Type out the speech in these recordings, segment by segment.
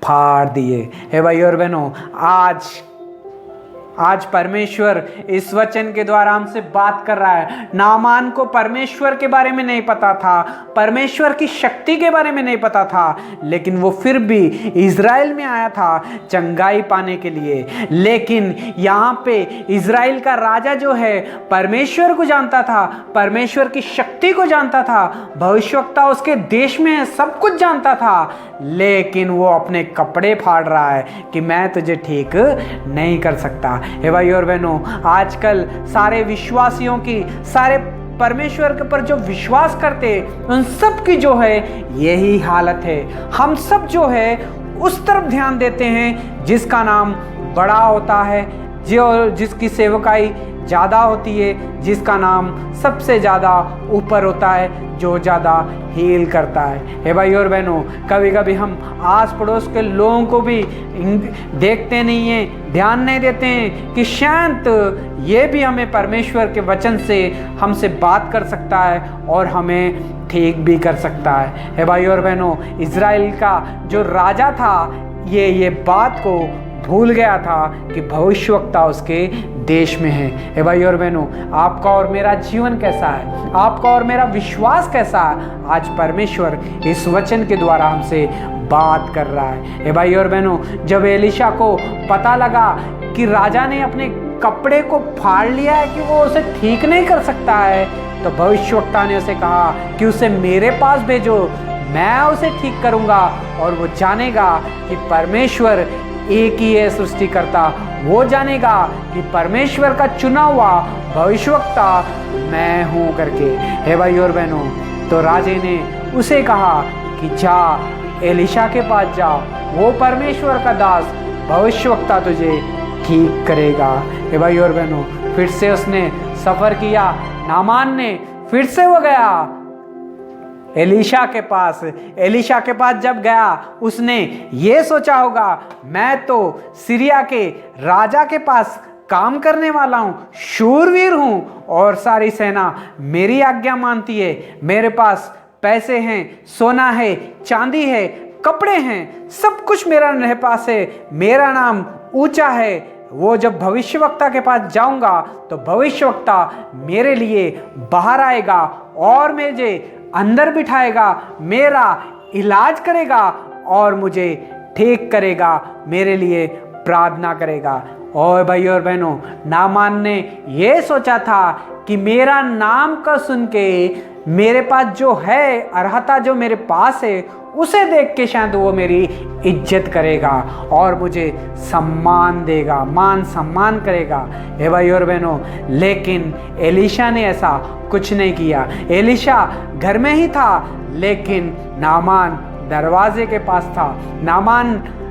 फाड़ दिए। हे भाई और बहनों, आज परमेश्वर इस वचन के द्वारा हमसे बात कर रहा है। नामान को परमेश्वर के बारे में नहीं पता था, परमेश्वर की शक्ति के बारे में नहीं पता था, लेकिन वो फिर भी इज़राइल में आया था चंगाई पाने के लिए। लेकिन यहाँ पे इज़राइल का राजा जो है परमेश्वर को जानता था, परमेश्वर की शक्ति को जानता था, भविष्यवक्ता उसके देश में है, सब कुछ जानता था, लेकिन वो अपने कपड़े फाड़ रहा है कि मैं तुझे ठीक नहीं कर सकता। हे भाई और बहनों, आजकल सारे विश्वासियों की, सारे परमेश्वर के ऊपर जो विश्वास करते उन सब की जो है यही हालत है। हम सब जो है उस तरफ ध्यान देते हैं जिसका नाम बड़ा होता है, जो जिसकी सेवकाई ज़्यादा होती है, जिसका नाम सबसे ज़्यादा ऊपर होता है, जो ज़्यादा हील करता है। हे भाई और बहनों, कभी कभी हम आस पड़ोस के लोगों को भी देखते नहीं हैं, ध्यान नहीं देते हैं कि शायद ये भी हमें परमेश्वर के वचन से हमसे बात कर सकता है और हमें ठीक भी कर सकता है। हे भाई और बहनों, इज़राइल का जो राजा था ये बात को भूल गया था कि भविष्यवक्ता उसके देश में है। हे भाई और बहनों, आपका और मेरा जीवन कैसा है, आपका और मेरा विश्वास कैसा है, आज परमेश्वर इस वचन के द्वारा हमसे बात कर रहा है। हे भाई और बहनों, जब एलीशा को पता लगा कि राजा ने अपने कपड़े को फाड़ लिया है, कि वो उसे ठीक नहीं कर सकता है, तो भविष्यवक्ता ने उसे कहा कि उसे मेरे पास भेजो, मैं उसे ठीक करूंगा और वो जानेगा कि परमेश्वर एक ही है सृष्टिकर्ता। वो जानेगा कि परमेश्वर का चुना हुआ भविष्यवक्ता मैं हूं करके। हे भाई और बहनों, तो राजे ने उसे कहा कि जा एलीशा के पास जा, वो परमेश्वर का दास भविष्यवक्ता तुझे ठीक करेगा। हे भाई और बहनों, फिर से उसने सफर किया, नामान ने फिर से वो गया एलीशा के पास। एलीशा के पास जब गया, उसने ये सोचा होगा मैं तो सीरिया के राजा के पास काम करने वाला हूं, शूरवीर हूं और सारी सेना मेरी आज्ञा मानती है, मेरे पास पैसे हैं, सोना है, चांदी है, कपड़े हैं, सब कुछ मेरे पास है, मेरा नाम ऊंचा है। वो जब भविष्यवक्ता के पास जाऊंगा तो भविष्यवक्ता मेरे लिए बाहर आएगा और मुझे अंदर बिठाएगा, मेरा इलाज करेगा और मुझे ठीक करेगा, मेरे लिए प्रार्थना करेगा। और भाई और बहनों, नामान ने ये सोचा था कि मेरा नाम का सुन के मेरे पास जो है अर्हता, जो मेरे पास है, उसे देख के शायद वो मेरी इज्जत करेगा और मुझे सम्मान देगा, मान सम्मान करेगा। हे भाई और बहनों, लेकिन एलीशा ने ऐसा कुछ नहीं किया। एलीशा घर में ही था, लेकिन नामान दरवाजे के पास था।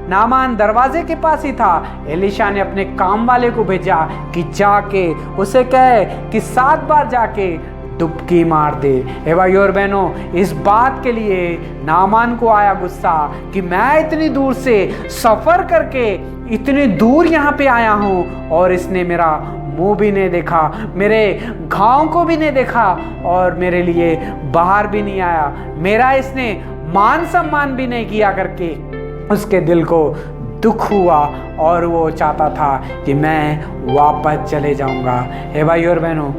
नामान दरवाजे के पास ही था। एलीशा ने अपने काम वाले को भेजा कि जाके उसे कहे कि 7 बार जाके डुबकी मार दे। हे भाई और बहनों, इस बात के लिए नामान को आया गुस्सा कि मैं इतनी दूर से सफ़र करके इतनी दूर यहाँ पे आया हूँ और इसने मेरा मुंह भी नहीं देखा, मेरे घाव को भी नहीं देखा और मेरे लिए बाहर भी नहीं आया, मेरा इसने मान सम्मान भी नहीं किया करके उसके दिल को दुख हुआ और वो चाहता था कि मैं वापस चले जाऊंगा। हे भाई और बहनों,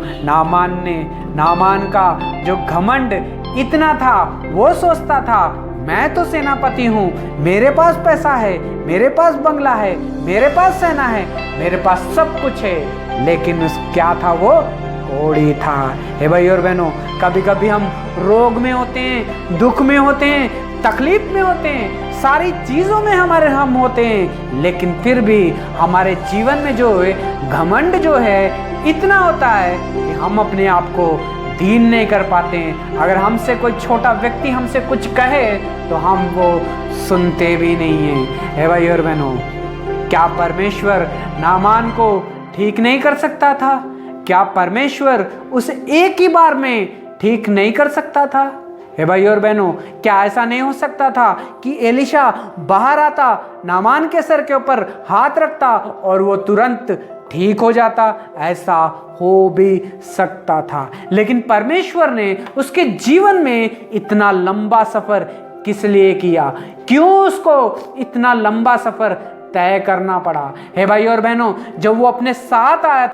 नामान का जो घमंड इतना था, वो सोचता था मैं तो सेनापति हूँ, मेरे पास पैसा है, मेरे पास बंगला है, मेरे पास सेना है, मेरे पास सब कुछ है, लेकिन क्या था वो? कोढ़ी था। हे भाई और बहनों, कभी कभी हम रोग में होते हैं, दुख में होते हैं, तकलीफ में होते हैं, सारी चीज़ों में हम होते हैं, लेकिन फिर भी हमारे जीवन में जो है घमंड जो है इतना होता है कि हम अपने आप को दीन नहीं कर पाते हैं। अगर हमसे कोई छोटा व्यक्ति हमसे कुछ कहे तो हम वो सुनते भी नहीं हैं। हे भाई और बहनों, क्या परमेश्वर नामान को ठीक नहीं कर सकता था? क्या परमेश्वर उसे एक ही बार में ठीक नहीं कर सकता था? हे भाई और बहनों, क्या ऐसा नहीं हो सकता था कि एलीशा बाहर आता, नामान के सर के ऊपर हाथ रखता और वो तुरंत ठीक हो जाता? ऐसा हो भी सकता था, लेकिन परमेश्वर ने उसके जीवन में इतना लंबा सफर किस लिए किया, क्यों उसको इतना लंबा सफर तय करना पड़ा। हे भाई और बहनों, जब वो अपने साथ आया